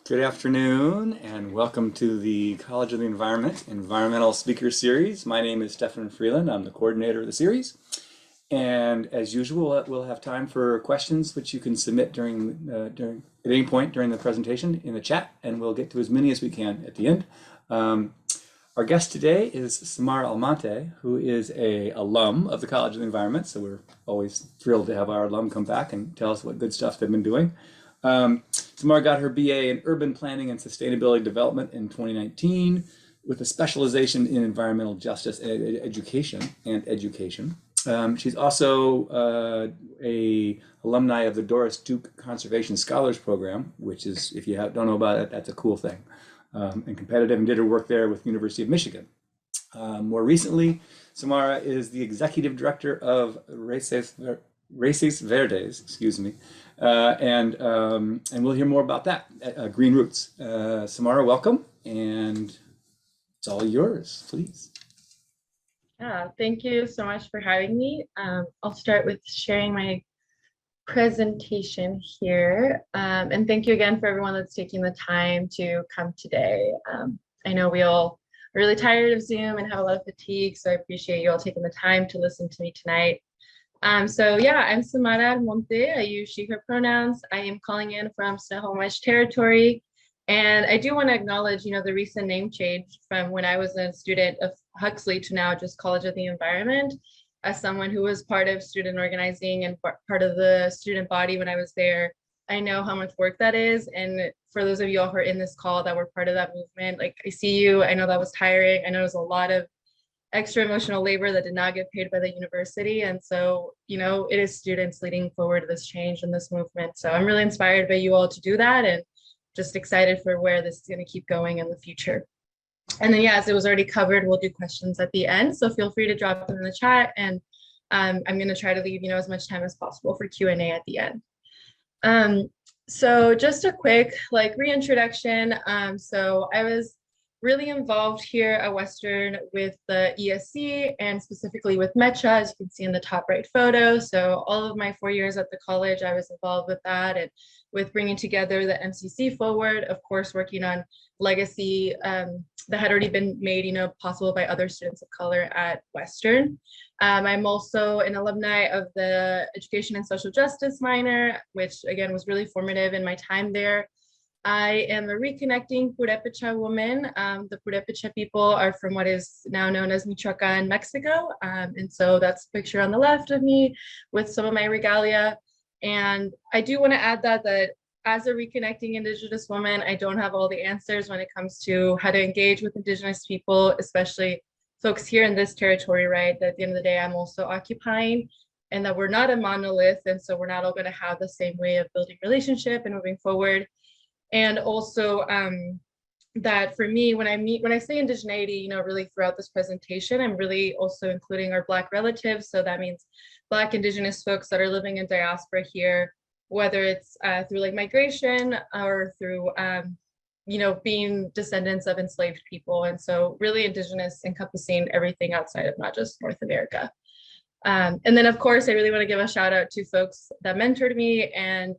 Good afternoon and welcome to the College of the Environment Environmental Speaker Series. My name is Stefan Freeland. I'm the coordinator of the series. And as usual, we'll have time for questions which you can submit at any point during the presentation in the chat, and we'll get to as many as we can at the end. Our guest today is Samara Almonte, who is an alum of the College of the Environment. So we're always thrilled to have our alum come back and tell us what good stuff they've been doing. Samara got her BA in Urban Planning and Sustainability Development in 2019 with a specialization in environmental justice and education. She's also a alumni of the Doris Duke Conservation Scholars Program, which is, if you don't know about it, that's a cool thing. And competitive, and did her work there with the University of Michigan. More recently, Samara is the executive director of Raices Verdes, excuse me, and we'll hear more about that, Green Roots. Samara, welcome, and it's all yours, please. Yeah, thank you so much for having me. I'll start with sharing my presentation here. And thank you again for everyone that's taking the time to come today. I know we all are really tired of Zoom and have a lot of fatigue, so I appreciate you all taking the time to listen to me tonight. So yeah, I'm Samara Almonte. I use she, her pronouns. I am calling in from Snohomish Territory. And I do want to acknowledge, the recent name change from when I was a student of Huxley to now just College of the Environment. As someone who was part of student organizing and part of the student body when I was there, I know how much work that is. And for those of you all who are in this call that were part of that movement, like I see you, I know that was tiring. I know there's a lot of extra emotional labor that did not get paid by the university. And so, it is students leading forward this change and this movement. So I'm really inspired by you all to do that and just excited for where this is going to keep going in the future. And then, yeah, as it was already covered, we'll do questions at the end. So feel free to drop them in the chat. And I'm going to try to leave, as much time as possible for Q&A at the end. So just a quick reintroduction. So I was really involved here at Western with the ESC and specifically with MECHA, as you can see in the top right photo. So all of my 4 years at the college, I was involved with that and with bringing together the MCC forward, of course, working on legacy that had already been made, possible by other students of color at Western. I'm also an alumni of the Education and Social Justice minor, which again was really formative in my time there. I am a reconnecting Purepecha woman. The Purepecha people are from what is now known as Michoacan, Mexico. And so that's a picture on the left of me with some of my regalia. And I do want to add that as a reconnecting Indigenous woman, I don't have all the answers when it comes to how to engage with Indigenous people, especially folks here in this territory, right? That at the end of the day, I'm also occupying, and that we're not a monolith. And so we're not all going to have the same way of building relationship and moving forward. And also that for me, when I say indigeneity, really throughout this presentation, I'm really also including our Black relatives. So that means Black Indigenous folks that are living in diaspora here, whether it's through migration or through, being descendants of enslaved people. And so really Indigenous encompassing everything outside of not just North America. And then, of course, I really want to give a shout out to folks that mentored me and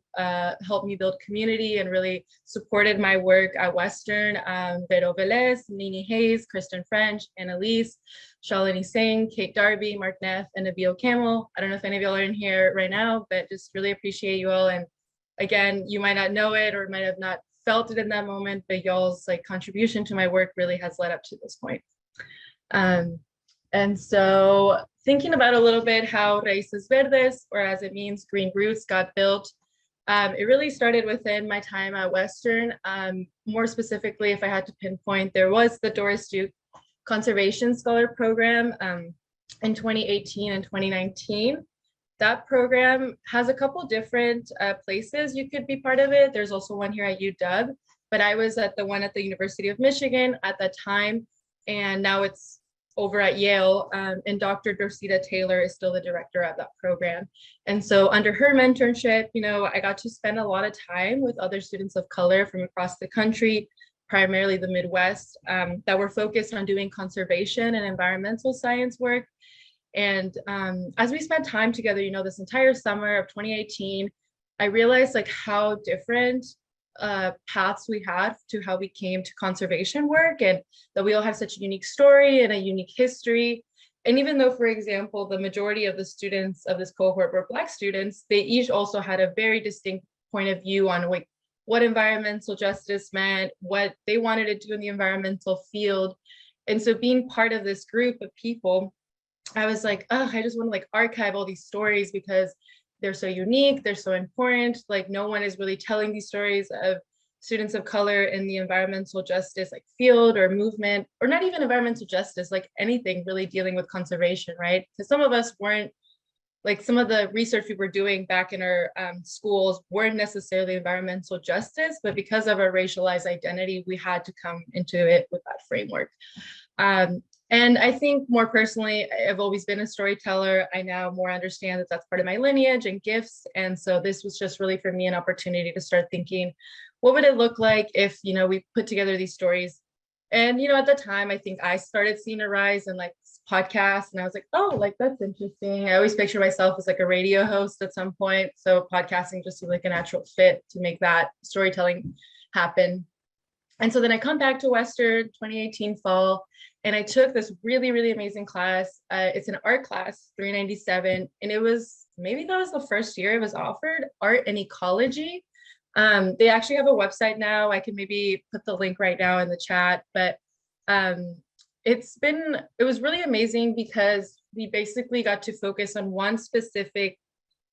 helped me build community and really supported my work at Western. Vero Velez, Nini Hayes, Kristen French, Annalise, Shalini Singh, Kate Darby, Mark Neff, and Nabil Camel. I don't know if any of y'all are in here right now, but just really appreciate you all. And again, you might not know it or might have not felt it in that moment, but y'all's contribution to my work really has led up to this point. And so thinking about a little bit how Raices Verdes, or as it means Green Roots, got built, it really started within my time at Western. More specifically, if I had to pinpoint, there was the Doris Duke Conservation Scholar Program in 2018 and 2019. That program has a couple different places you could be part of it. There's also one here at UW, but I was at the one at the University of Michigan at that time, and now it's over at Yale, and Dr. Dorcita Taylor is still the director of that program. And so under her mentorship, I got to spend a lot of time with other students of color from across the country, primarily the Midwest, that were focused on doing conservation and environmental science work. And as we spent time together, this entire summer of 2018, I realized how different paths we had to how we came to conservation work, and that we all have such a unique story and a unique history. And even though, for example, the majority of the students of this cohort were Black students, they each also had a very distinct point of view on like what environmental justice meant, what they wanted to do in the environmental field. And so being part of this group of people, I was like, oh, I just want to like archive all these stories because they're so unique, they're so important. Like no one is really telling these stories of students of color in the environmental justice like field or movement, or not even environmental justice, like anything really dealing with conservation, right? Because some of us weren't, like some of the research we were doing back in our schools weren't necessarily environmental justice, but because of our racialized identity, we had to come into it with that framework. And I think more personally, I've always been a storyteller. I now more understand that that's part of my lineage and gifts. And so this was just really for me an opportunity to start thinking, what would it look like if, you know, we put together these stories? And, you know, at the time, I think I started seeing a rise in like podcasts, and I was like, oh, like that's interesting. I always picture myself as like a radio host at some point. So podcasting just seemed like a natural fit to make that storytelling happen. And so then I come back to Western 2018 fall, and I took this really, really amazing class. It's an art class, 397. And it was, maybe that was the first year it was offered, art and ecology. They actually have a website now. I can maybe put the link right now in the chat, but it was really amazing because we basically got to focus on one specific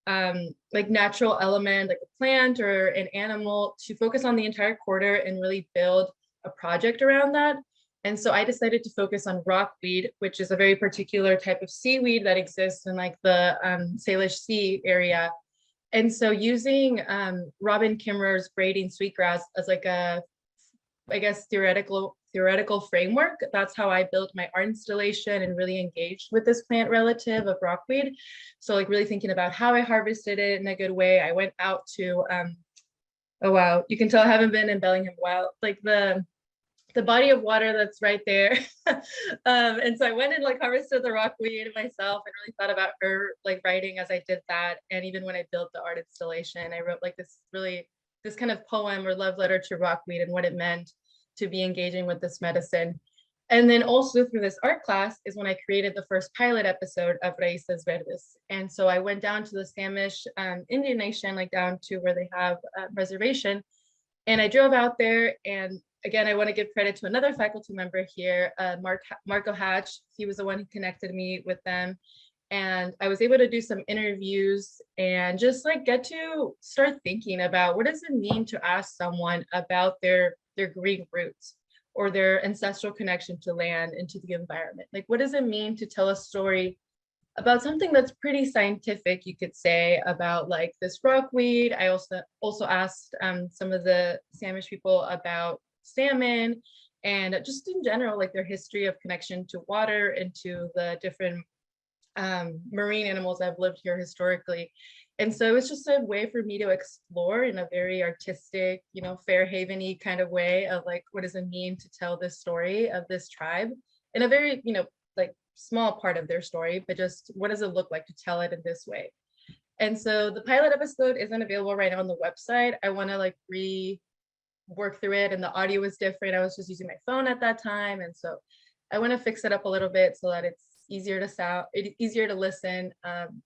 like natural element, like a plant or an animal, to focus on the entire quarter and really build a project around that. And so I decided to focus on rockweed, which is a very particular type of seaweed that exists in like the Salish Sea area. And so using Robin Kimmerer's braiding sweetgrass as like a, I guess, theoretical framework, that's how I built my art installation and really engaged with this plant relative of rockweed. So like really thinking about how I harvested it in a good way. I went out to, oh wow, you can tell I haven't been in Bellingham well, like the body of water that's right there. And so I went and like harvested the rockweed myself and really thought about her like writing as I did that. And even when I built the art installation, I wrote like this kind of poem or love letter to rockweed and what it meant to be engaging with this medicine. And then also through this art class is when I created the first pilot episode of Raices Verdes. And so I went down to the Samish Indian Nation, like down to where they have a reservation. And I drove out there, and again, I want to give credit to another faculty member here, Marco Hatch. He was the one who connected me with them. And I was able to do some interviews and just like get to start thinking about what does it mean to ask someone about their Greek roots or their ancestral connection to land and to the environment. Like, what does it mean to tell a story about something that's pretty scientific, you could say, about like this rockweed. I also asked some of the Samish people about salmon and just in general, like their history of connection to water and to the different marine animals that have lived here historically. And so it's just a way for me to explore in a very artistic, you know, Fairhaven-y kind of way of like, what does it mean to tell this story of this tribe in a very, you know, like small part of their story, but just what does it look like to tell it in this way? And so the pilot episode isn't available right now on the website. I want to like work through it, and the audio was different. I was just using my phone at that time. And so I want to fix it up a little bit so that it's easier to listen.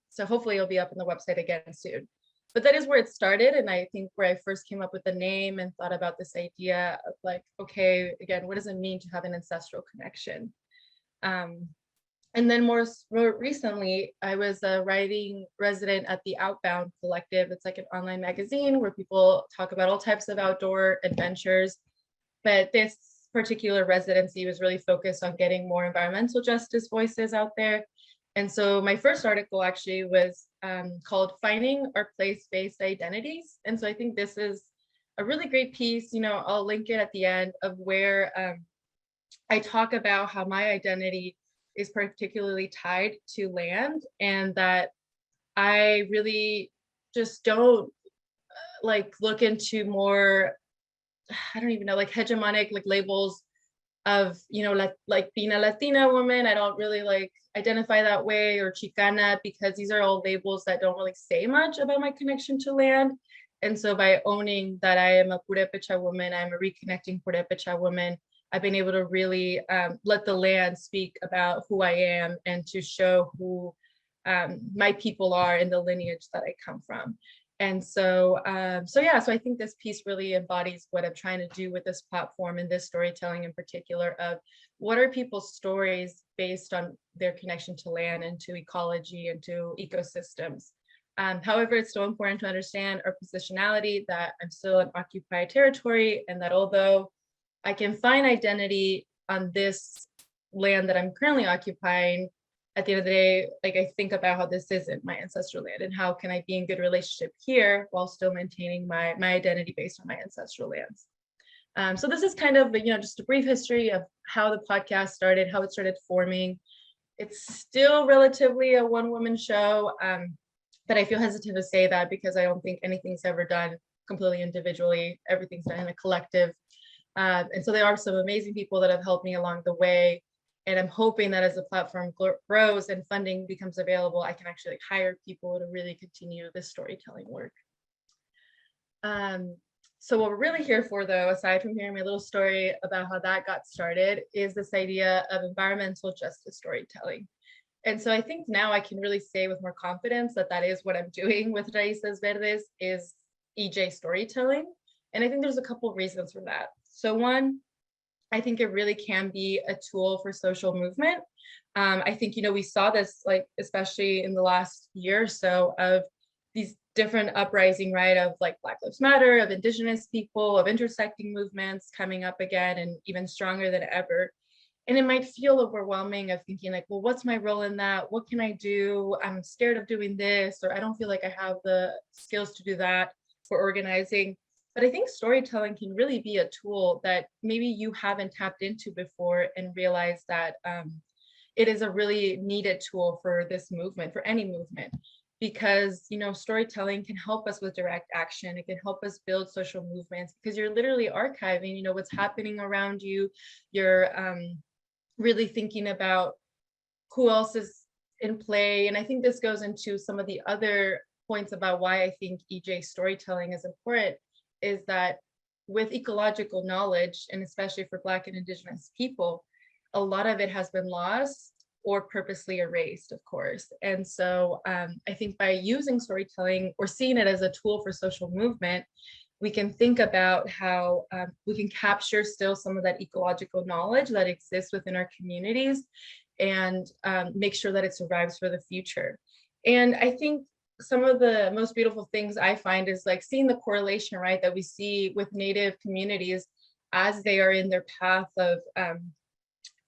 So hopefully it'll be up on the website again soon. But that is where it started. And I think where I first came up with the name and thought about this idea of like, okay, again, what does it mean to have an ancestral connection? And then more recently, I was a writing resident at the Outbound Collective. It's like an online magazine where people talk about all types of outdoor adventures. But this particular residency was really focused on getting more environmental justice voices out there. And so my first article actually was called Finding Our Place-Based Identities. And so I think this is a really great piece, you know, I'll link it at the end, of where I talk about how my identity is particularly tied to land, and that I really just don't like look into more, I don't even know, like hegemonic like labels of, you know, like being a Latina woman. I don't really like identify that way, or Chicana, because these are all labels that don't really say much about my connection to land. And so by owning that I am a Purepecha woman, I'm a reconnecting Purepecha woman, I've been able to really let the land speak about who I am and to show who my people are in the lineage that I come from. And so, so I think this piece really embodies what I'm trying to do with this platform and this storytelling in particular of what are people's stories based on their connection to land and to ecology and to ecosystems. However, it's still important to understand our positionality, that I'm still in occupied territory, and that although I can find identity on this land that I'm currently occupying, at the end of the day, like I think about how this isn't my ancestral land and how can I be in good relationship here while still maintaining my identity based on my ancestral lands. So this is kind of, just a brief history of how the podcast started, how it started forming. It's still relatively a one-woman show, but I feel hesitant to say that because I don't think anything's ever done completely individually. Everything's done in a collective. And so there are some amazing people that have helped me along the way. And I'm hoping that as the platform grows and funding becomes available, I can actually hire people to really continue this storytelling work. So what we're really here for, though, aside from hearing my little story about how that got started, is this idea of environmental justice storytelling. And so I think now I can really say with more confidence that that is what I'm doing with Raices Verdes, is EJ storytelling. And I think there's a couple of reasons for that. So one, I think it really can be a tool for social movement. I think, we saw this, like, especially in the last year or so, of these different uprising, right, of like Black Lives Matter, of Indigenous people, of intersecting movements coming up again and even stronger than ever. And it might feel overwhelming of thinking like, well, what's my role in that? What can I do? I'm scared of doing this, or I don't feel like I have the skills to do that for organizing. But I think storytelling can really be a tool that maybe you haven't tapped into before and realize that it is a really needed tool for this movement, for any movement, because, storytelling can help us with direct action. It can help us build social movements because you're literally archiving, what's happening around you. You're really thinking about who else is in play. And I think this goes into some of the other points about why I think EJ storytelling is important, is that with ecological knowledge, and especially for Black and Indigenous people, a lot of it has been lost or purposely erased, of course. And so I think by using storytelling or seeing it as a tool for social movement, we can think about how we can capture still some of that ecological knowledge that exists within our communities and make sure that it survives for the future. And I think some of the most beautiful things I find is like seeing the correlation, right, that we see with Native communities as they are in their path of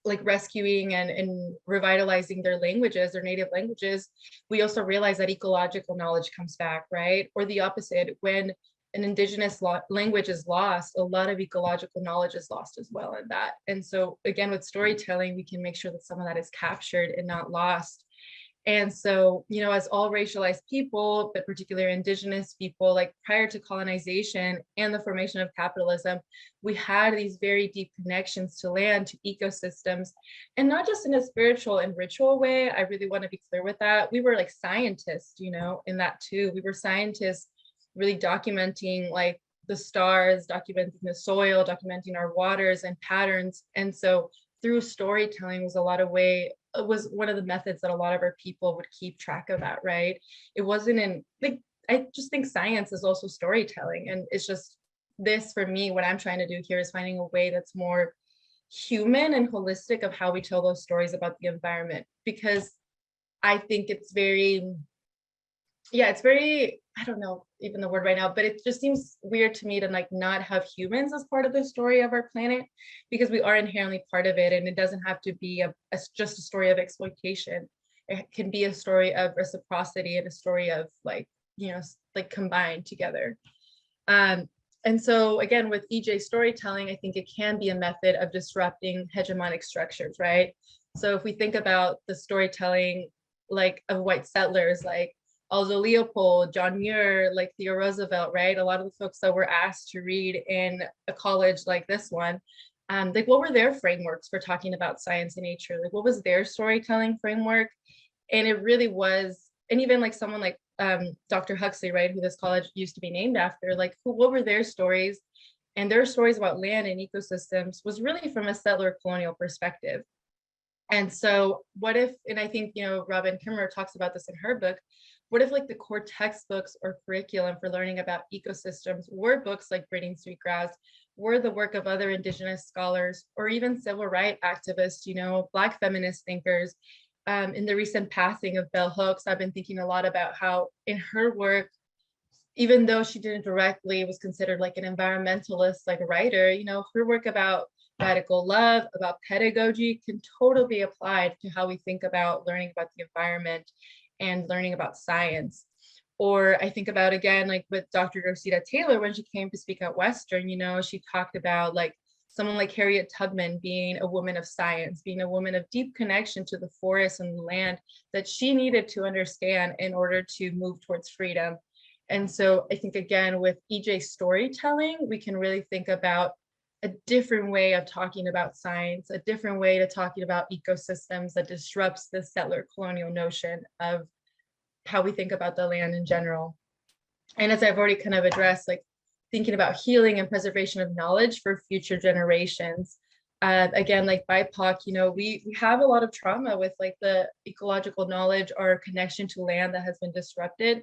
like rescuing and revitalizing their languages, their native languages. We also realize that ecological knowledge comes back, right? Or the opposite, when an Indigenous language is lost, a lot of ecological knowledge is lost as well in that. And so again, with storytelling, we can make sure that some of that is captured and not lost. And so, as all racialized people, but particularly Indigenous people, like prior to colonization and the formation of capitalism, we had these very deep connections to land, to ecosystems, and not just in a spiritual and ritual way. I really want to be clear with that. We were like scientists, in that too. We were scientists really documenting like the stars, documenting the soil, documenting our waters and patterns. And so through storytelling was one of the methods that a lot of our people would keep track of that, right? It wasn't in, like, I just think science is also storytelling. And it's just this, for me, what I'm trying to do here is finding a way that's more human and holistic of how we tell those stories about the environment. Because I think it's very, I don't know even the word right now, but it just seems weird to me to like not have humans as part of the story of our planet, because we are inherently part of it, and it doesn't have to be just a story of exploitation. It can be a story of reciprocity and a story of like combined together. And so again, with EJ storytelling, I think it can be a method of disrupting hegemonic structures, right? So if we think about the storytelling like of white settlers, like Aldo Leopold, John Muir, like Theodore Roosevelt, right? A lot of the folks that were asked to read in a college like this one, like what were their frameworks for talking about science and nature? Like what was their storytelling framework? And it really was and even like someone like Dr. Huxley, right, who this college used to be named after, like what were their stories? And their stories about land and ecosystems was really from a settler colonial perspective. And so what if, and I think, Robin Kimmerer talks about this in her book, what if like the core textbooks or curriculum for learning about ecosystems were books like Braiding Sweetgrass, were the work of other Indigenous scholars, or even civil rights activists, Black feminist thinkers. In the recent passing of Bell Hooks, I've been thinking a lot about how in her work, even though she didn't directly was considered like an environmentalist, like a writer, her work about radical love, about pedagogy can totally be applied to how we think about learning about the environment and learning about science. Or I think about, again, like with Dr. Rosita Taylor, when she came to speak at Western, she talked about like someone like Harriet Tubman being a woman of science, being a woman of deep connection to the forest and the land that she needed to understand in order to move towards freedom. And so I think, again, with EJ storytelling, we can really think about a different way of talking about science, a different way to talking about ecosystems that disrupts the settler colonial notion of how we think about the land in general. And as I've already kind of addressed, like thinking about healing and preservation of knowledge for future generations. Again, like BIPOC, we have a lot of trauma with like the ecological knowledge or connection to land that has been disrupted.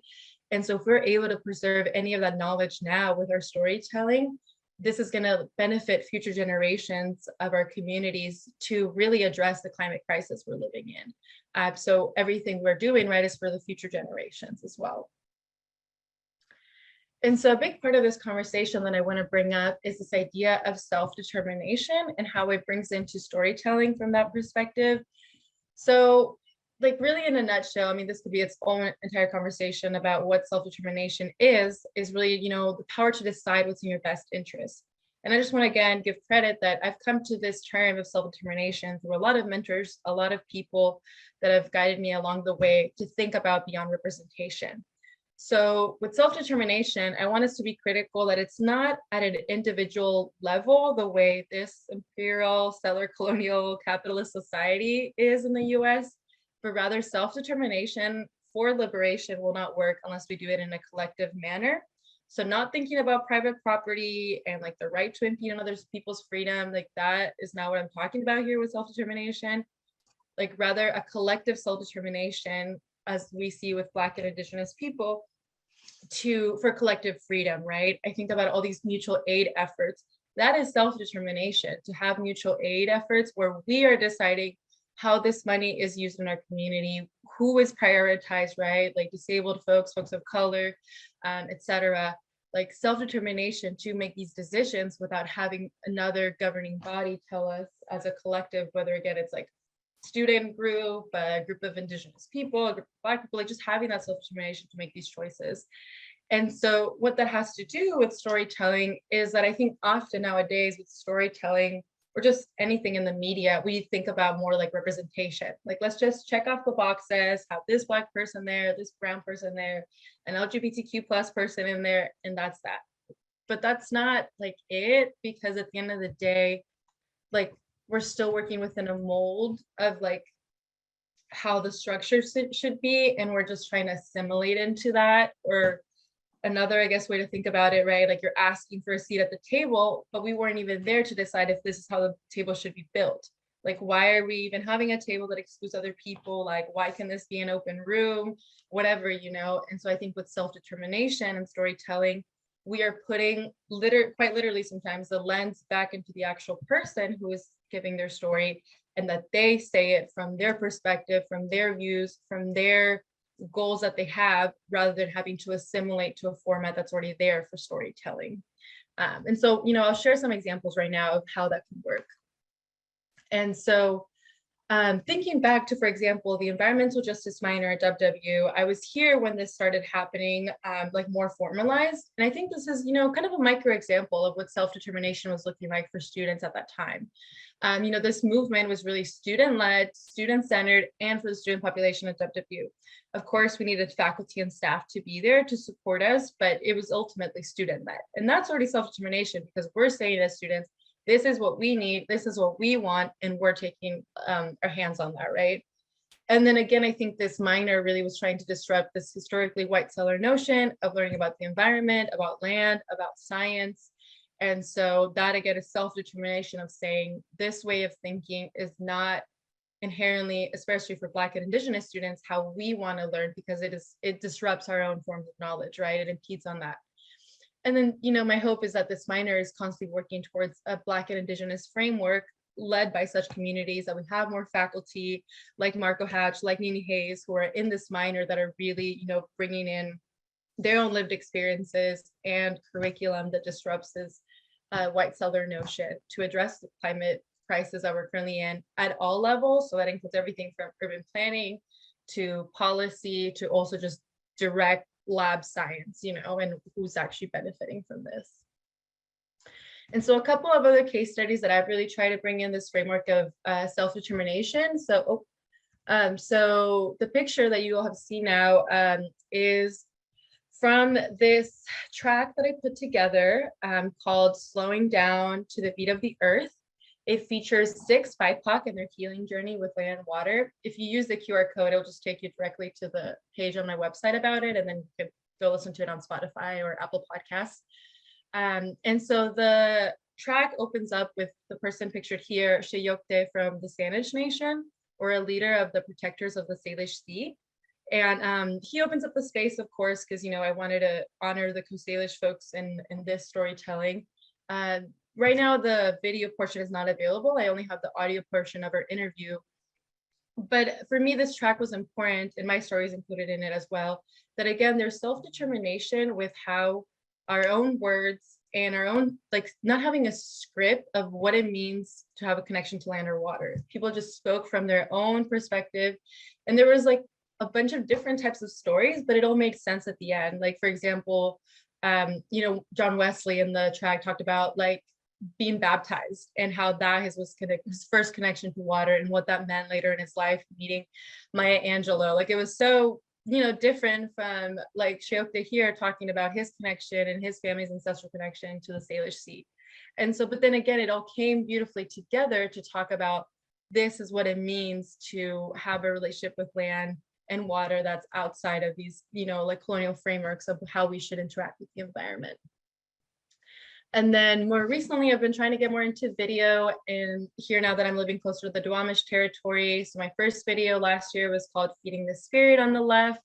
And so if we're able to preserve any of that knowledge now with our storytelling, this is going to benefit future generations of our communities to really address the climate crisis we're living in. So everything we're doing, right, is for the future generations as well. And so a big part of this conversation that I want to bring up is this idea of self-determination and how it brings into storytelling from that perspective. So like really in a nutshell, I mean, this could be its own entire conversation about what self-determination is really, the power to decide what's in your best interest. And I just want to, again, give credit that I've come to this term of self-determination through a lot of mentors, a lot of people that have guided me along the way to think about beyond representation. So with self-determination, I want us to be critical that it's not at an individual level the way this imperial, settler, colonial, capitalist society is in the US, but rather self-determination for liberation will not work unless we do it in a collective manner. So not thinking about private property and like the right to impede on other people's freedom, like that is not what I'm talking about here with self-determination. Like rather a collective self-determination as we see with Black and Indigenous people for collective freedom, right? I think about all these mutual aid efforts. That is self-determination, to have mutual aid efforts where we are deciding how this money is used in our community, who is prioritized, right? Like disabled folks, folks of color, etc. Like self-determination to make these decisions without having another governing body tell us as a collective, whether again, it's like student group, a group of Indigenous people, a group of Black people, like just having that self-determination to make these choices. And so what that has to do with storytelling is that I think often nowadays with storytelling or just anything in the media, we think about more like representation. Like, let's just check off the boxes, have this Black person there, this brown person there, an LGBTQ plus person in there, and that's that. But that's not like it, because at the end of the day, like we're still working within a mold of like how the structure should be, and we're just trying to assimilate into that. Or another, I guess, way to think about it, right? Like you're asking for a seat at the table, but we weren't even there to decide if this is how the table should be built. Like, why are we even having a table that excludes other people? Like, why can this be an open room? Whatever, And so I think with self-determination and storytelling, we are putting quite literally sometimes the lens back into the actual person who is giving their story, and that they say it from their perspective, from their views, from their goals that they have, rather than having to assimilate to a format that's already there for storytelling. And so, I'll share some examples right now of how that can work. And so thinking back to, for example, the environmental justice minor at WW, I was here when this started happening, like more formalized. And I think this is, kind of a micro example of what self-determination was looking like for students at that time. This movement was really student-led, student-centered, and for the student population at WW. Of course, we needed faculty and staff to be there to support us, but it was ultimately student-led. And that's already self-determination, because we're saying as students, this is what we need, this is what we want, and we're taking our hands on that, right? And then again, I think this minor really was trying to disrupt this historically white settler notion of learning about the environment, about land, about science. And so that again is self-determination of saying this way of thinking is not inherently, especially for Black and Indigenous students, how we want to learn, because it disrupts our own forms of knowledge, right? It impedes on that. And then, my hope is that this minor is constantly working towards a Black and Indigenous framework led by such communities, that we have more faculty like Marco Hatch, like Nini Hayes, who are in this minor that are really, bringing in their own lived experiences and curriculum that disrupts this white settler notion to address the climate crisis that we're currently in at all levels. So that includes everything from urban planning to policy to also just direct lab science, and who's actually benefiting from this. And so a couple of other case studies that I've really tried to bring in this framework of self-determination. So the picture that you all have seen now is from this track that I put together called Slowing Down to the Beat of the Earth. It features 6 BIPOC and their healing journey with land and water. If you use the QR code, it'll just take you directly to the page on my website about it, and then you can go listen to it on Spotify or Apple Podcasts. And so the track opens up with the person pictured here, Sheyokte from the Salish Nation, or a leader of the protectors of the Salish Sea. And he opens up the space, of course, because, I wanted to honor the Coast-Salish folks in this storytelling. Right now, the video portion is not available. I only have the audio portion of our interview. But for me, this track was important, and my story is included in it as well, that again, there's self-determination with how our own words and our own, not having a script of what it means to have a connection to land or water. People just spoke from their own perspective. And there was a bunch of different types of stories, but it all made sense at the end. For example, John Wesley in the track talked about being baptized and how that was his first connection to water and what that meant later in his life, meeting Maya Angelou. It was so, different from Sheyokte here talking about his connection and his family's ancestral connection to the Salish Sea. And so, but then again, it all came beautifully together to talk about this is what it means to have a relationship with land and water that's outside of these, colonial frameworks of how we should interact with the environment. And then more recently, I've been trying to get more into video, and here now that I'm living closer to the Duwamish territory. So my first video last year was called Feeding the Spirit on the left.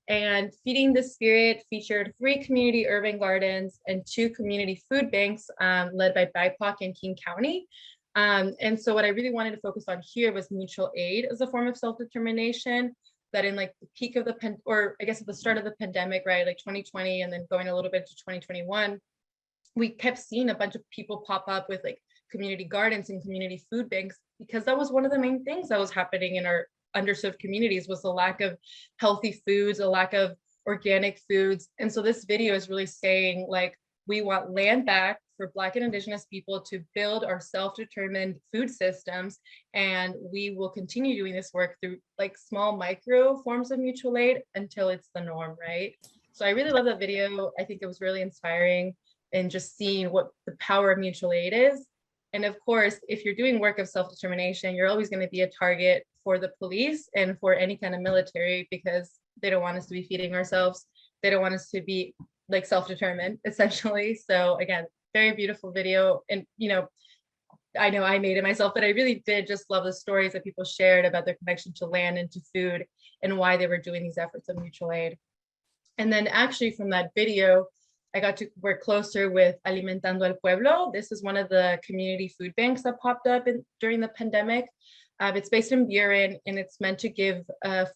And Feeding the Spirit featured 3 community urban gardens and 2 community food banks led by BIPOC in King County. And so what I really wanted to focus on here was mutual aid as a form of self-determination, that in the peak of at the start of the pandemic, right, 2020, and then going a little bit to 2021, we kept seeing a bunch of people pop up with community gardens and community food banks, because that was one of the main things that was happening in our underserved communities, was the lack of healthy foods, a lack of organic foods. And so this video is really saying we want land back for Black and Indigenous people to build our self-determined food systems, and we will continue doing this work through small micro forms of mutual aid until it's the norm, right? So I really love that video. I think it was really inspiring, and just seeing what the power of mutual aid is. And of course, if you're doing work of self-determination, you're always going to be a target for the police and for any kind of military, because they don't want us to be feeding ourselves. They don't want us to be self-determined, essentially. So again, very beautiful video. And, I know I made it myself, but I really did just love the stories that people shared about their connection to land and to food and why they were doing these efforts of mutual aid. And then actually from that video, I got to work closer with Alimentando al Pueblo. This is one of the community food banks that popped up during the pandemic. It's based in Buren, and it's meant to give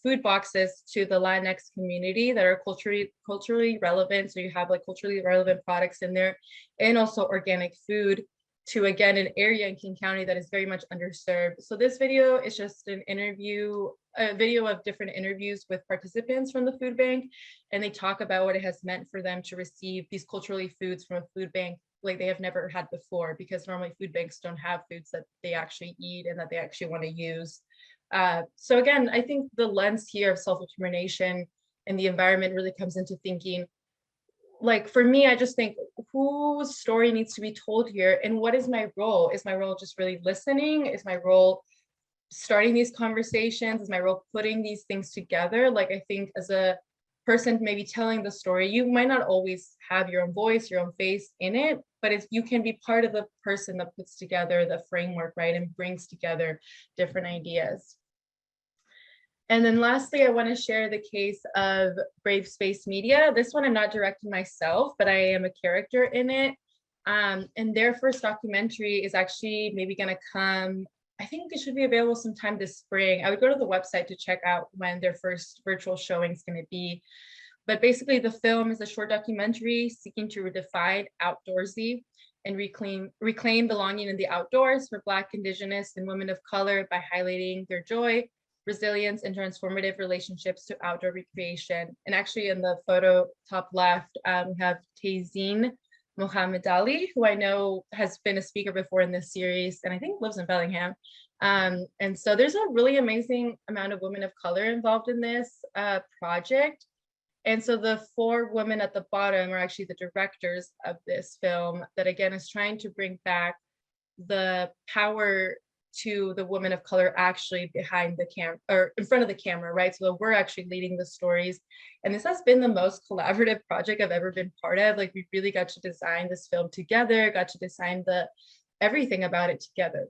food boxes to the Latinx community that are culturally relevant. So you have culturally relevant products in there, and also organic food to, again, an area in King County that is very much underserved. So this video is just a video of different interviews with participants from the food bank, and they talk about what it has meant for them to receive these culturally foods from a food bank they have never had before, because normally food banks don't have foods that they actually eat and that they actually want to use. So again, I think the lens here of self-determination and the environment really comes into thinking, for me, I just think, whose story needs to be told here, and what is my role? Is my role just really listening? Is my role starting these conversations? Is my role putting these things together? Like, I think as a person maybe telling the story, you might not always have your own voice, your own face in it, but if you can be part of the person that puts together the framework, right, and brings together different ideas. And then lastly, I want to share the case of Brave Space Media. This one I'm not directing myself, but I am a character in it. And their first documentary is actually maybe going to come, I think it should be available sometime this spring. I would go to the website to check out when their first virtual showing is going to be. But basically, the film is a short documentary seeking to redefine outdoorsy and reclaim belonging in the outdoors for Black, Indigenous, and women of color by highlighting their joy, resilience, and transformative relationships to outdoor recreation. And actually, in the photo top left, we have Tazeen Mohammed Ali, who I know has been a speaker before in this series, and I think lives in Bellingham. And so there's a really amazing amount of women of color involved in this project. And so the 4 women at the bottom are actually the directors of this film that, again, is trying to bring back the power to the women of color actually behind the camera or in front of the camera, right? So we're actually leading the stories. And this has been the most collaborative project I've ever been part of. Like, we really got to design this film together, got to design everything about it together.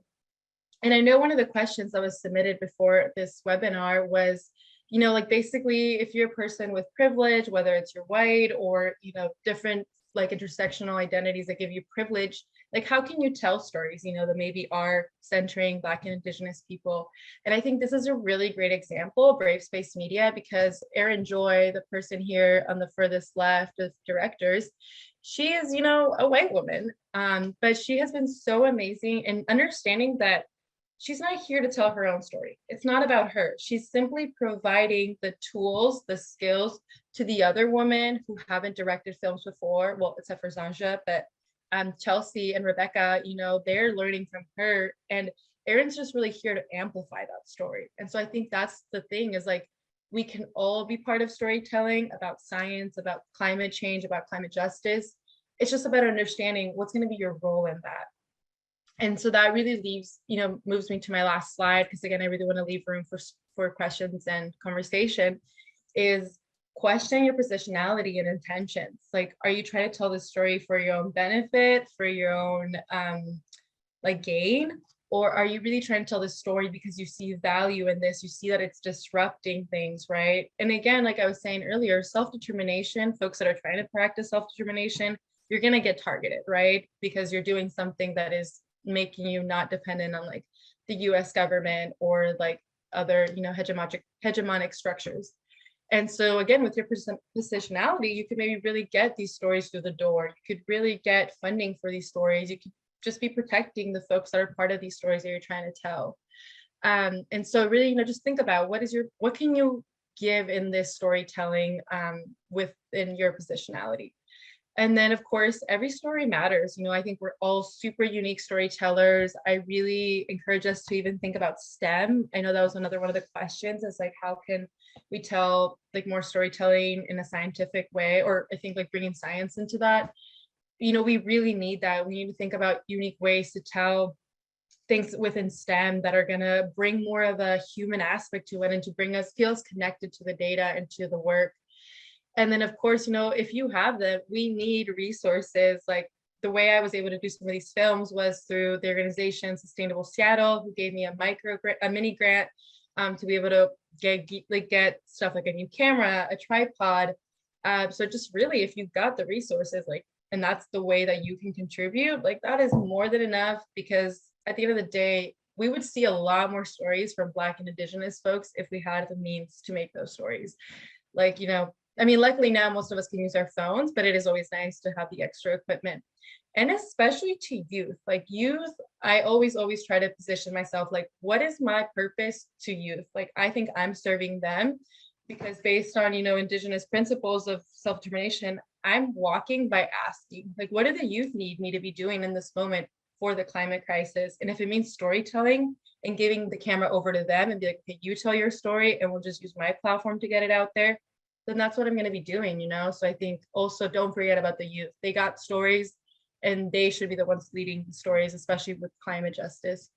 And I know one of the questions that was submitted before this webinar was, you know, like, basically, if you're a person with privilege, whether it's you're white or, you know, different like intersectional identities that give you privilege, like, how can you tell stories, you know, that maybe are centering Black and Indigenous people? And I think this is a really great example, Brave Space Media, because Erin Joy, the person here on the furthest left of directors, she is, you know, a white woman, but she has been so amazing in understanding that she's not here to tell her own story. It's not about her. She's simply providing the tools, the skills to the other women who haven't directed films before, well, except for Zanja, but Chelsea and Rebecca, you know, they're learning from her. And Erin's just really here to amplify that story. And so I think that's the thing, is like, we can all be part of storytelling about science, about climate change, about climate justice. It's just about understanding what's going to be your role in that. And so that really leaves, you know, moves me to my last slide, because again, I really want to leave room for questions and conversation, is questioning your positionality and intentions. Like, are you trying to tell this story for your own benefit, for your own like gain? Or are you really trying to tell this story because you see value in this, you see that it's disrupting things, right? And again, like I was saying earlier, self-determination, folks that are trying to practice self-determination, you're going to get targeted, right? Because you're doing something that is making you not dependent on like the US government or like other, you know, hegemonic structures. And so again, with your positionality, you could maybe really get these stories through the door. You could really get funding for these stories. You could just be protecting the folks that are part of these stories that you're trying to tell. And so really, you know, just think about what can you give in this storytelling within your positionality. And then, of course, every story matters. You know, I think we're all super unique storytellers. I really encourage us to even think about STEM. I know that was another one of the questions, is like, how can we tell like more storytelling in a scientific way? Or I think like bringing science into that. You know, we really need that. We need to think about unique ways to tell things within STEM that are going to bring more of a human aspect to it, and to feel us connected to the data and to the work. And then, of course, you know, if you have them, we need resources. Like, the way I was able to do some of these films was through the organization Sustainable Seattle, who gave me a mini grant to be able to get stuff like a new camera, a tripod. So just really, if you've got the resources, like, and that's the way that you can contribute, like, that is more than enough, because at the end of the day, we would see a lot more stories from Black and Indigenous folks if we had the means to make those stories. Like, you know, I mean, luckily now most of us can use our phones, but it is always nice to have the extra equipment. And especially to youth, like youth, I always try to position myself like, what is my purpose to youth? Like, I think I'm serving them, because based on, you know, Indigenous principles of self-determination, I'm walking by asking, like, what do the youth need me to be doing in this moment for the climate crisis? And if it means storytelling and giving the camera over to them and be like, okay, you tell your story and we'll just use my platform to get it out there, then that's what I'm going to be doing, you know? So I think also don't forget about the youth. They got stories, and they should be the ones leading the stories, especially with climate justice.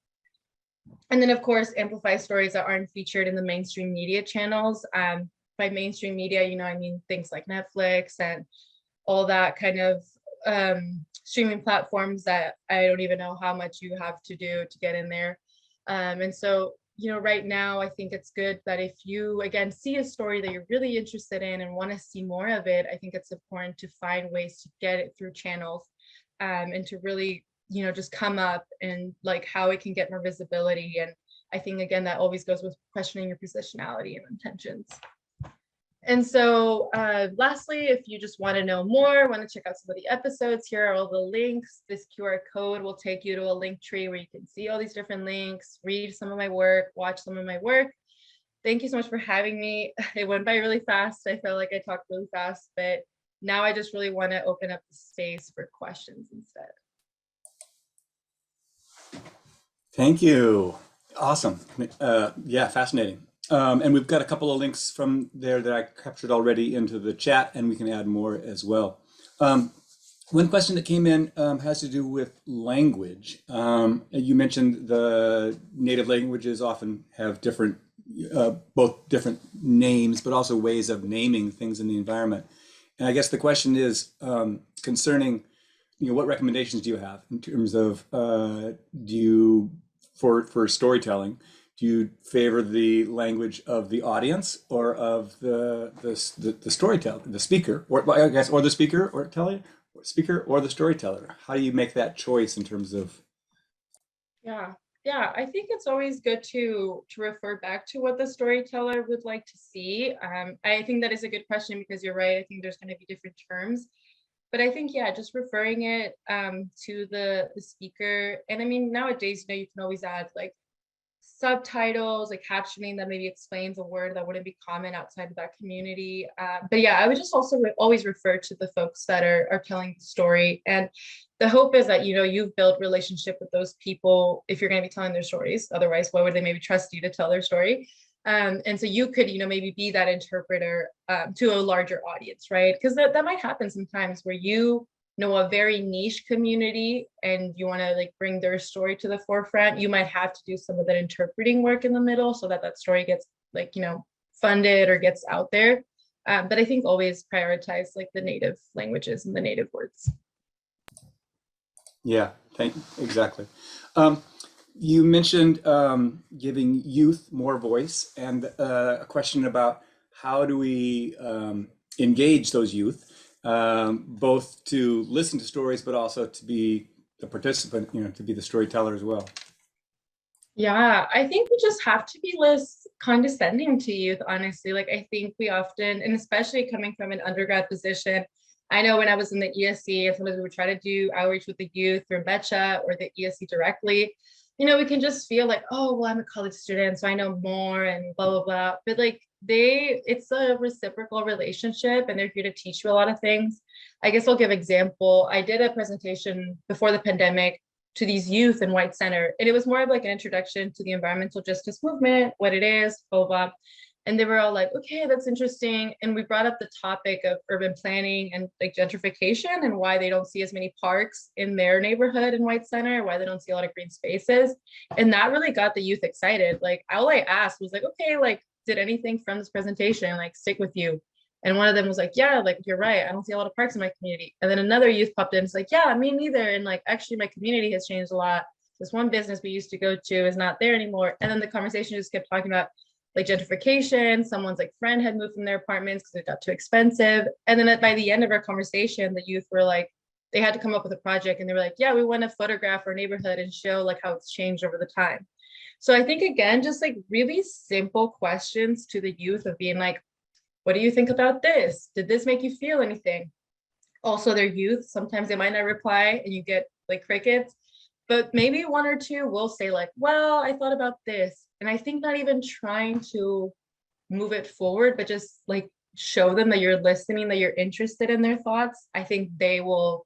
And then of course, amplify stories that aren't featured in the mainstream media channels. By mainstream media, I mean things like Netflix and all that kind of streaming platforms that I don't even know how much you have to do to get in there. And so, right now, I think it's good that if you, again, see a story that you're really interested in and want to see more of it, I think it's important to find ways to get it through channels and to really, just come up and like how it can get more visibility. And I think, again, that always goes with questioning your positionality and intentions. And so lastly, if you just want to know more, want to check out some of the episodes, here are all the links. This QR code will take you to a link tree where you can see all these different links, read some of my work, watch some of my work. Thank you so much for having me. It went by really fast. I felt like I talked really fast, but now I just really want to open up the space for questions instead. Thank you. Awesome. Yeah, fascinating. And we've got a couple of links from there that I captured already into the chat, and we can add more as well. One question that came in has to do with language. You mentioned the native languages often have different, both different names, but also ways of naming things in the environment. And I guess the question is concerning, what recommendations do you have in terms of for storytelling? Do you favor the language of the audience or of the storyteller, the speaker, or I guess, or the speaker or speaker or the storyteller? How do you make that choice in terms of? Yeah, I think it's always good to refer back to what the storyteller would like to see. I think that is a good question because you're right. I think there's going to be different terms. But I think, yeah, just referring it to the speaker. And I mean, nowadays, you can always add like subtitles, like captioning that maybe explains a word that wouldn't be common outside of that community. But yeah, I would just also always refer to the folks that are telling the story. And the hope is that, you've built relationship with those people if you're going to be telling their stories. Otherwise, why would they maybe trust you to tell their story? And so you could, maybe be that interpreter to a larger audience, right? Because that might happen sometimes where you know a very niche community and you want to like bring their story to the forefront. You might have to do some of that interpreting work in the middle so that story gets like, funded or gets out there. But I think always prioritize like the native languages and the native words. Yeah, exactly. You mentioned giving youth more voice, and a question about how do we engage those youth, both to listen to stories, but also to be the participant, to be the storyteller as well. Yeah, I think we just have to be less condescending to youth, honestly. Like, I think we often, and especially coming from an undergrad position, I know when I was in the ESC, and sometimes we would try to do outreach with the youth through Betcha or the ESC directly, we can just feel like, oh, well, I'm a college student, so I know more and blah, blah, blah. But like it's a reciprocal relationship and they're here to teach you a lot of things. I guess I'll give example. I did a presentation before the pandemic to these youth in White Center. And it was more of like an introduction to the environmental justice movement, what it is, blah, blah. And they were all like, okay, that's interesting. And we brought up the topic of urban planning and like gentrification and why they don't see as many parks in their neighborhood in White Center, why they don't see a lot of green spaces. And that really got the youth excited. Like all I asked was like, okay, like did anything from this presentation like stick with you? And one of them was like, yeah, like you're right. I don't see a lot of parks in my community. And then another youth popped in. It's like, yeah, me neither. And like, actually, my community has changed a lot. This one business we used to go to is not there anymore. And then the conversation just kept talking about like gentrification. Someone's like friend had moved from their apartments because it got too expensive. And then by the end of our conversation, the youth were like, they had to come up with a project and they were like, yeah, we want to photograph our neighborhood and show like how it's changed over the time. So I think, again, just like really simple questions to the youth of being like, what do you think about this? Did this make you feel anything? Also, they're youth. Sometimes they might not reply and you get like crickets, but maybe one or two will say like, well, I thought about this. And I think not even trying to move it forward, but just like show them that you're listening, that you're interested in their thoughts. I think they will,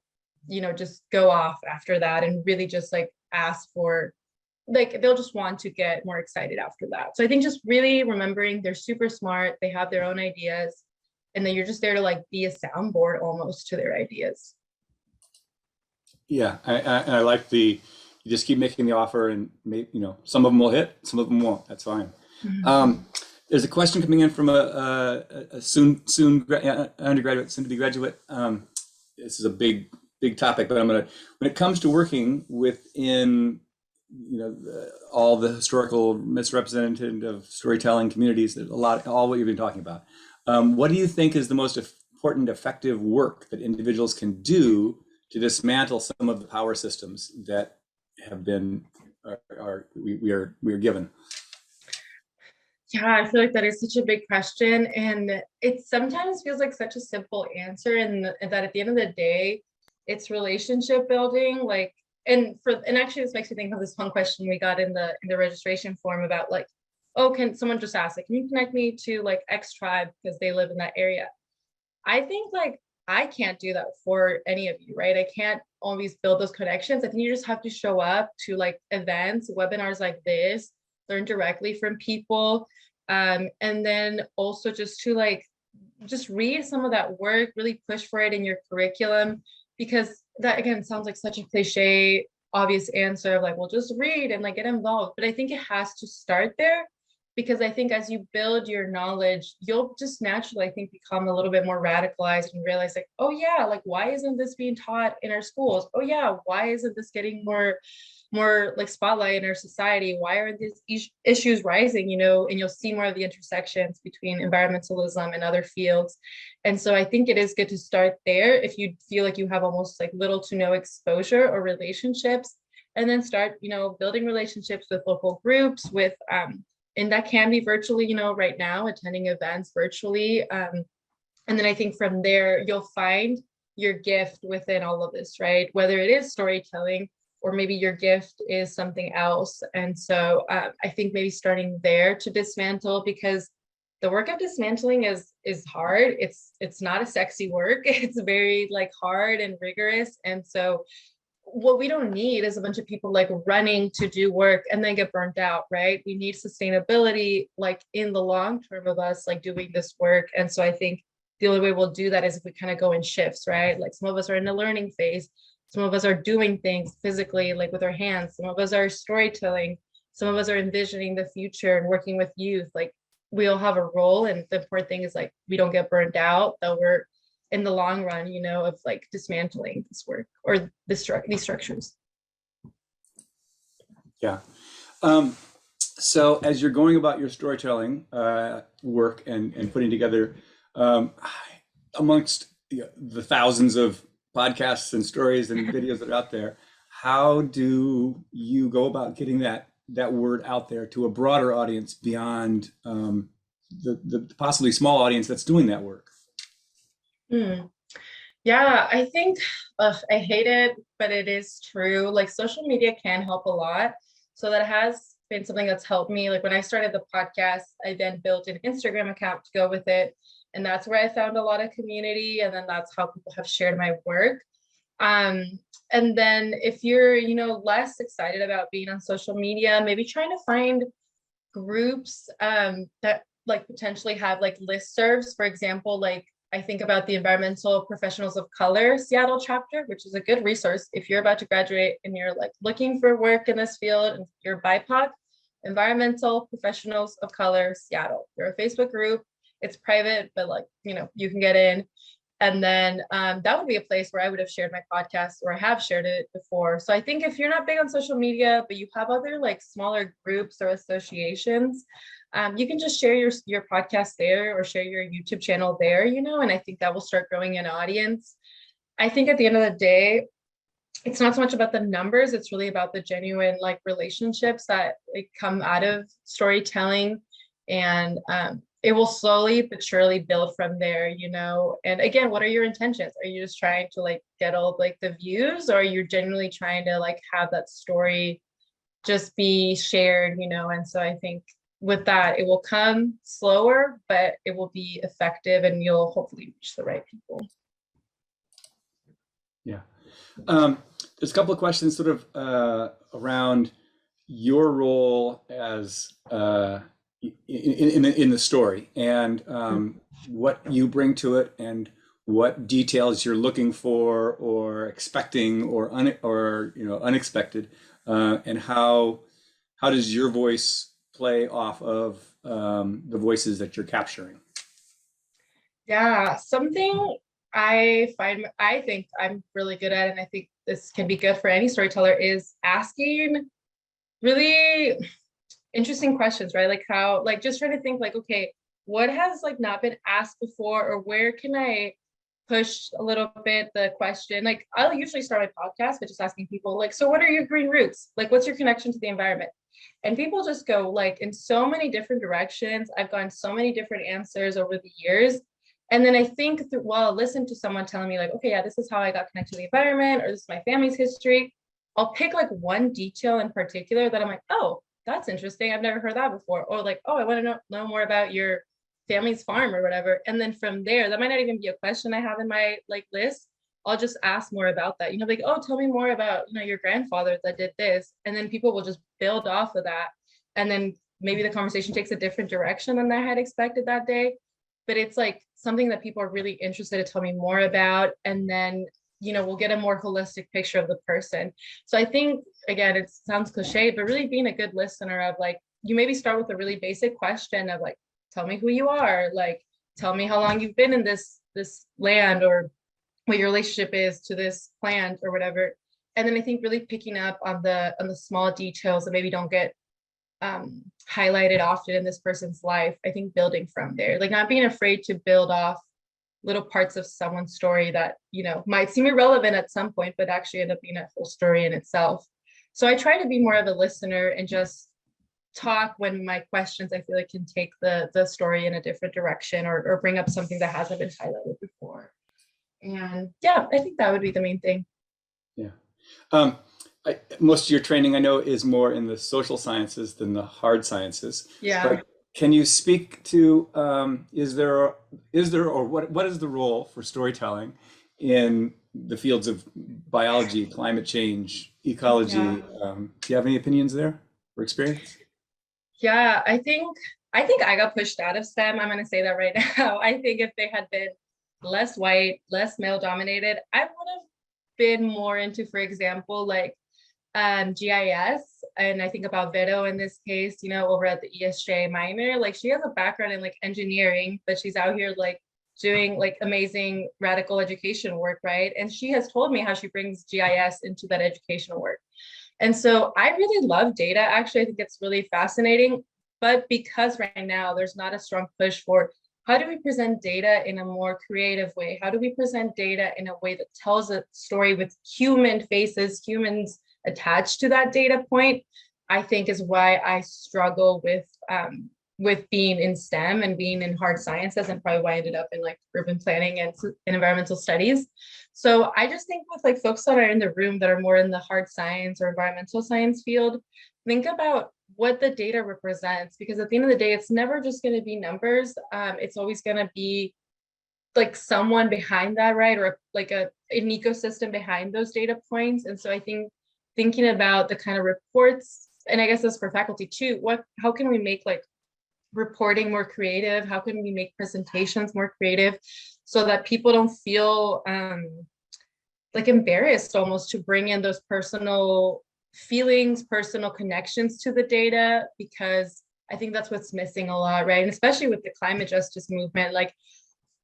just go off after that and really just like ask for, like they'll just want to get more excited after that. So I think just really remembering they're super smart, they have their own ideas, and then you're just there to like be a soundboard almost to their ideas. Yeah, I like the you just keep making the offer, and some of them will hit, some of them won't. That's fine. Mhm. There's a question coming in from a undergraduate, soon to be graduate. This is a big topic, but when it comes to working within all the historical misrepresented of storytelling communities, there's all what you've been talking about. What do you think is the most important, effective work that individuals can do to dismantle some of the power systems that have been we are given? Yeah, I feel like that is such a big question, and it sometimes feels like such a simple answer, and that at the end of the day, it's relationship building. Like, and actually, this makes me think of this one question we got in the registration form about like, oh, can someone just ask, like, can you connect me to like X tribe because they live in that area? I think like I can't do that for any of you, right? I can't always build those connections. I think you just have to show up to like events, webinars like this, learn directly from people. And then also just to like just read some of that work, really push for it in your curriculum, because that again sounds like such a cliche, obvious answer of like, well, just read and like get involved. But I think it has to start there, because I think as you build your knowledge, you'll just naturally, I think, become a little bit more radicalized and realize like, oh yeah, like why isn't this being taught in our schools? Oh yeah, why isn't this getting more like spotlight in our society? Why aren't these issues rising? And you'll see more of the intersections between environmentalism and other fields. And so I think it is good to start there if you feel like you have almost like little to no exposure or relationships, and then start, building relationships with local groups, with and that can be virtually, right now, attending events virtually. And then I think from there, you'll find your gift within all of this, right? Whether it is storytelling or maybe your gift is something else. And so I think maybe starting there to dismantle, because the work of dismantling is hard. It's not a sexy work. It's very like hard and rigorous. And so what we don't need is a bunch of people like running to do work and then get burnt out, right? We need sustainability like in the long term of us like doing this work. And so I think the only way we'll do that is if we kind of go in shifts, right? Like some of us are in the learning phase, some of us are doing things physically like with our hands, some of us are storytelling, some of us are envisioning the future and working with youth. Like we all have a role, and the important thing is like we don't get burned out, that we're in the long run, of like dismantling this work or these structures. Yeah. So as you're going about your storytelling work and putting together amongst the thousands of podcasts and stories and videos that are out there, how do you go about getting that word out there to a broader audience beyond the possibly small audience that's doing that work? Yeah, I think I hate it, but it is true. Like social media can help a lot. So that has been something that's helped me. Like when I started the podcast, I then built an Instagram account to go with it. And that's where I found a lot of community. And then that's how people have shared my work. Um, and then if you're, less excited about being on social media, maybe trying to find groups that like potentially have like listservs. For example, like I think about the Environmental Professionals of Color Seattle chapter, which is a good resource if you're about to graduate and you're like looking for work in this field and you're BIPOC. Environmental Professionals of Color Seattle. They're a Facebook group. It's private, but like, you can get in. And then that would be a place where I would have shared my podcast, or I have shared it before. So I think if you're not big on social media, but you have other like smaller groups or associations, you can just share your podcast there or share your YouTube channel there, and I think that will start growing an audience. I think at the end of the day, it's not so much about the numbers, it's really about the genuine like relationships that like, come out of storytelling. And it will slowly but surely build from there, and again, what are your intentions? Are you just trying to like get all like the views, or are you genuinely trying to like have that story just be shared, and so I think with that, it will come slower, but it will be effective, and you'll hopefully reach the right people. Yeah. There's a couple of questions sort of around your role as in the story, and what you bring to it, and what details you're looking for or expecting or unexpected, and how does your voice play off of the voices that you're capturing? Yeah, something I think I'm really good at, and I think this can be good for any storyteller, is asking really interesting questions, right? Like how, like just trying to think like, okay, what has like not been asked before, or where can I push a little bit the question? Like I'll usually start my podcast by just asking people like, so what are your green roots? Like what's your connection to the environment? And people just go like in so many different directions. I've gotten so many different answers over the years. And then I think through, well, I'll listen to someone telling me like, okay, yeah, this is how I got connected to the environment, or this is my family's history. I'll pick like one detail in particular that I'm like, oh, that's interesting. I've never heard that before. Or like, oh, I want to know more about your family's farm or whatever. And then from there, that might not even be a question I have in my like list. I'll just ask more about that. Like, oh, tell me more about, your grandfather that did this. And then people will just build off of that. And then maybe the conversation takes a different direction than I had expected that day. But it's like something that people are really interested to tell me more about. And then, we'll get a more holistic picture of the person. So I think, again, it sounds cliche, but really being a good listener of like, you maybe start with a really basic question of like, tell me who you are, like, tell me how long you've been in this land, or what your relationship is to this plant or whatever. And then I think really picking up on the small details that maybe don't get highlighted often in this person's life. I think building from there, like not being afraid to build off little parts of someone's story that, might seem irrelevant at some point, but actually end up being a full story in itself. So I try to be more of a listener and just talk when my questions I feel like can take the story in a different direction, or bring up something that hasn't been highlighted before. And yeah, I think that would be the main thing. Yeah. Um, Most of your training, I know, is more in the social sciences than the hard sciences. Yeah. But can you speak to is there or what is the role for storytelling in the fields of biology, climate change, Yeah. ecology? Do you have any opinions there or experience? Yeah, I think I got pushed out of STEM. I'm gonna say that right now. I think if they had been less white, less male dominated, I would have been more into, for example, like GIS. And I think about Vero in this case, over at the ESJ minor, like she has a background in like engineering, but she's out here like doing like amazing radical education work, right? And she has told me how she brings GIS into that educational work. And so I really love data. Actually, I think it's really fascinating. But because right now there's not a strong push for how do we present data in a more creative way? How do we present data in a way that tells a story with human faces, humans attached to that data point? I think is why I struggle with being in STEM and being in hard sciences, and probably why I ended up in like urban planning and environmental studies. So I just think with like folks that are in the room that are more in the hard science or environmental science field, think about what the data represents, because at the end of the day, it's never just going to be numbers. It's always going to be like someone behind that, right? Or like an ecosystem behind those data points. And so I think thinking about the kind of reports, and I guess this for faculty too, how can we make like reporting more creative? How can we make presentations more creative so that people don't feel like embarrassed almost to bring in those personal feelings, personal connections to the data? Because I think that's what's missing a lot, right? And especially with the climate justice movement, like,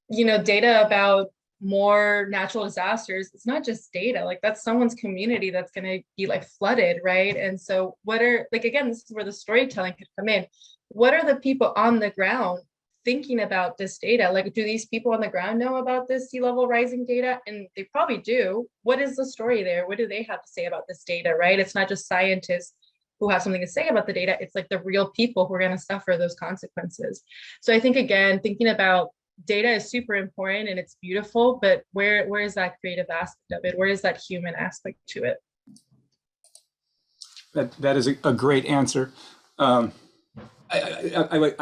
data about more natural disasters, it's not just data, like that's someone's community that's going to be like flooded, right? And so what are, like, again, this is where the storytelling could come in. What are the people on the ground thinking about this data? Like, do these people on the ground know about this sea level rising data? And they probably do. What is the story there? What do they have to say about this data, right? It's not just scientists who have something to say about the data. It's like the real people who are going to suffer those consequences. So I think, again, thinking about data is super important and it's beautiful, but where is that creative aspect of it? Where is that human aspect to it? That is a great answer. I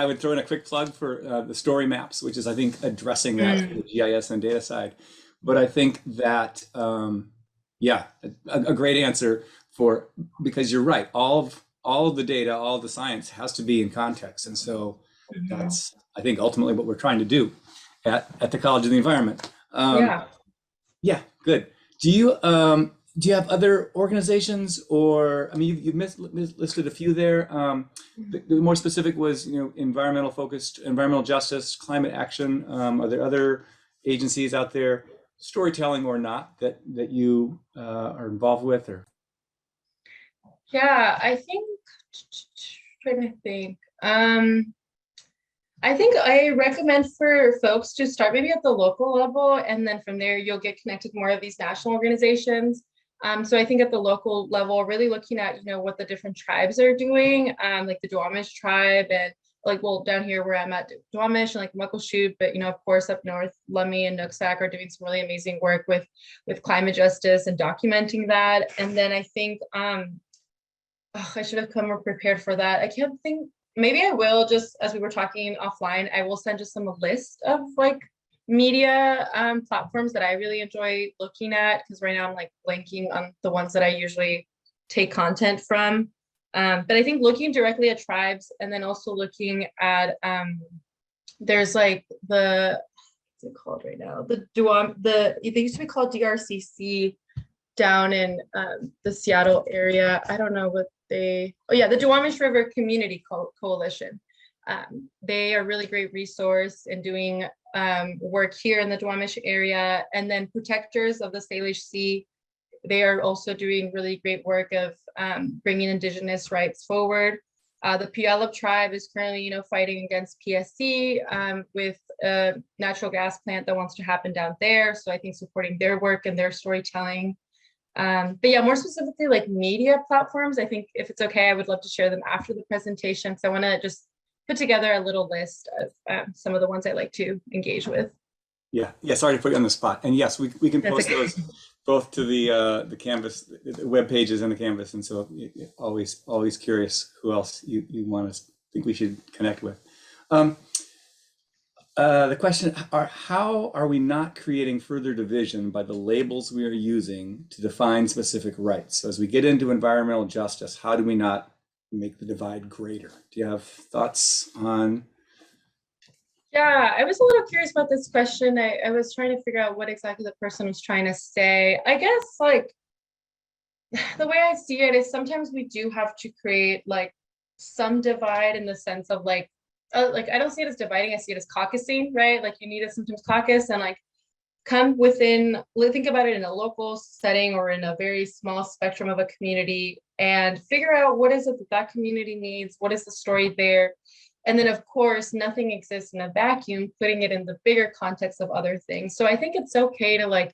would throw in a quick plug for the story maps, which is, I think, addressing that the GIS and data side. But I think that, yeah, a great answer because you're right. All of the data, all of the science has to be in context. And so that's, I think, ultimately what we're trying to do at the College of the Environment. Um, Yeah. yeah, good. Do you have other organizations, or I mean, you've listed a few there. The more specific was, environmental focused, environmental justice, climate action. Are there other agencies out there, storytelling or not, that you are involved with, or? Yeah, I think trying to think. I think I recommend for folks to start maybe at the local level, and then from there you'll get connected to more of these national organizations. So I think at the local level, really looking at what the different tribes are doing, like the Duwamish tribe, and like, well, down here where I'm at, Duwamish and like Muckleshoot, but of course up north, Lummi and Nooksack are doing some really amazing work with climate justice and documenting that. And then I think I should have come more prepared for that. I can't think. Maybe I will, just as we were talking offline, I will send just some a list of like media platforms that I really enjoy looking at, because right now I'm like blanking on the ones that I usually take content from. But I think looking directly at tribes, and then also looking at there's like what's it called right now? They used to be called DRCC down in the Seattle area. I don't know what the Duwamish River Community Coalition. They are a really great resource in doing work here in the Duwamish area. And then Protectors of the Salish Sea, they are also doing really great work of bringing Indigenous rights forward. The Puyallup tribe is currently, fighting against PSC with a natural gas plant that wants to happen down there. So I think supporting their work and their storytelling. But yeah, more specifically like media platforms, I think if it's okay, I would love to share them after the presentation. So I want to just put together a little list of some of the ones I like to engage with. Yeah, yeah. Sorry to put you on the spot. And yes, we can That's post okay. those both to the Canvas, the web pages and the Canvas. And so always curious who else you want to think we should connect with. Um, the question how are we not creating further division by the labels we are using to define specific rights? So as we get into environmental justice, how do we not make the divide greater? Do you have thoughts on? Yeah, I was a little curious about this question. I was trying to figure out what exactly the person was trying to say. I guess like the way I see it is sometimes we do have to create like some divide in the sense of like I don't see it as dividing, I see it as caucusing, right? Like you need to sometimes caucus and like come within, think about it in a local setting or in a very small spectrum of a community, and figure out what is it that that community needs, what is the story there. And then of course, nothing exists in a vacuum, putting it in the bigger context of other things. So I think it's okay to like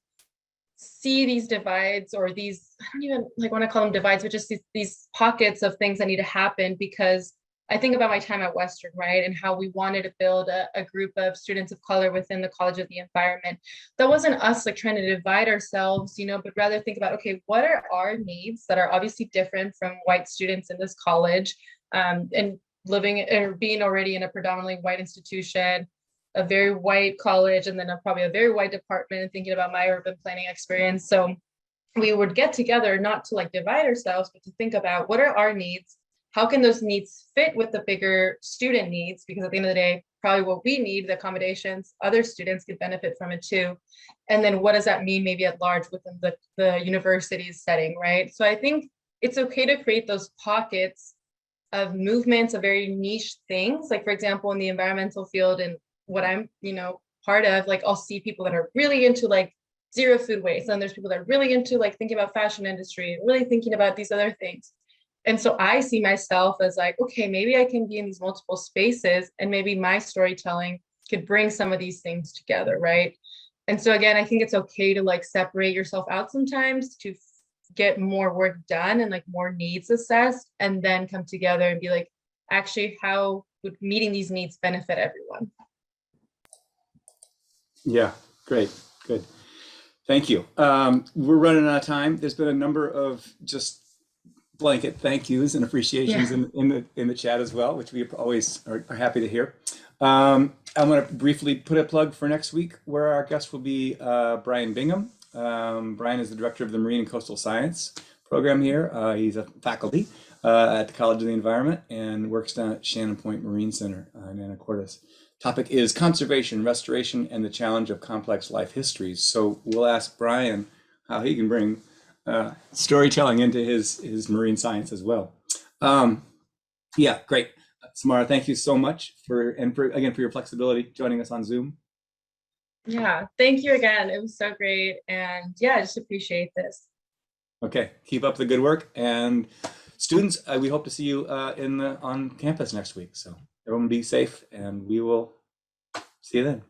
see these divides, or these, I don't even like want to call them divides, but just these pockets of things that need to happen, because I think about my time at Western, right? And how we wanted to build a group of students of color within the College of the Environment. That wasn't us like trying to divide ourselves, but rather think about, okay, what are our needs that are obviously different from white students in this college, and living or being already in a predominantly white institution, a very white college, and then probably a very white department, and thinking about my urban planning experience. So we would get together not to like divide ourselves, but to think about what are our needs, how can those needs fit with the bigger student needs, because at the end of the day, probably what we need, the accommodations, other students could benefit from it too. And then what does that mean maybe at large within the university's setting, right? So I think it's okay to create those pockets of movements of very niche things. Like for example, in the environmental field and what I'm, part of, like I'll see people that are really into like zero food waste. And there's people that are really into like thinking about fashion industry, really thinking about these other things. And so I see myself as like, okay, maybe I can be in these multiple spaces, and maybe my storytelling could bring some of these things together, right? And so again, I think it's okay to like separate yourself out sometimes to get more work done and like more needs assessed, and then come together and be like, actually, how would meeting these needs benefit everyone? Yeah, great, good. Thank you. We're running out of time. There's been a number of just blanket thank yous and appreciations Yeah. in the chat as well, which we always are happy to hear. I'm going to briefly put a plug for next week, where our guest will be Brian Bingham. Brian is the director of the Marine and Coastal Science program here. He's a faculty at the College of the Environment and works down at Shannon Point Marine Center in Anacortes, Topic is conservation, restoration, and the challenge of complex life histories. So we'll ask Brian how he can bring storytelling into his marine science as well. Yeah, great. Samara, thank you so much for your flexibility joining us on Zoom. Yeah, thank you again. It was so great. And yeah, I just appreciate this. Okay, keep up the good work. And students, we hope to see you on campus next week. So everyone be safe, and we will see you then.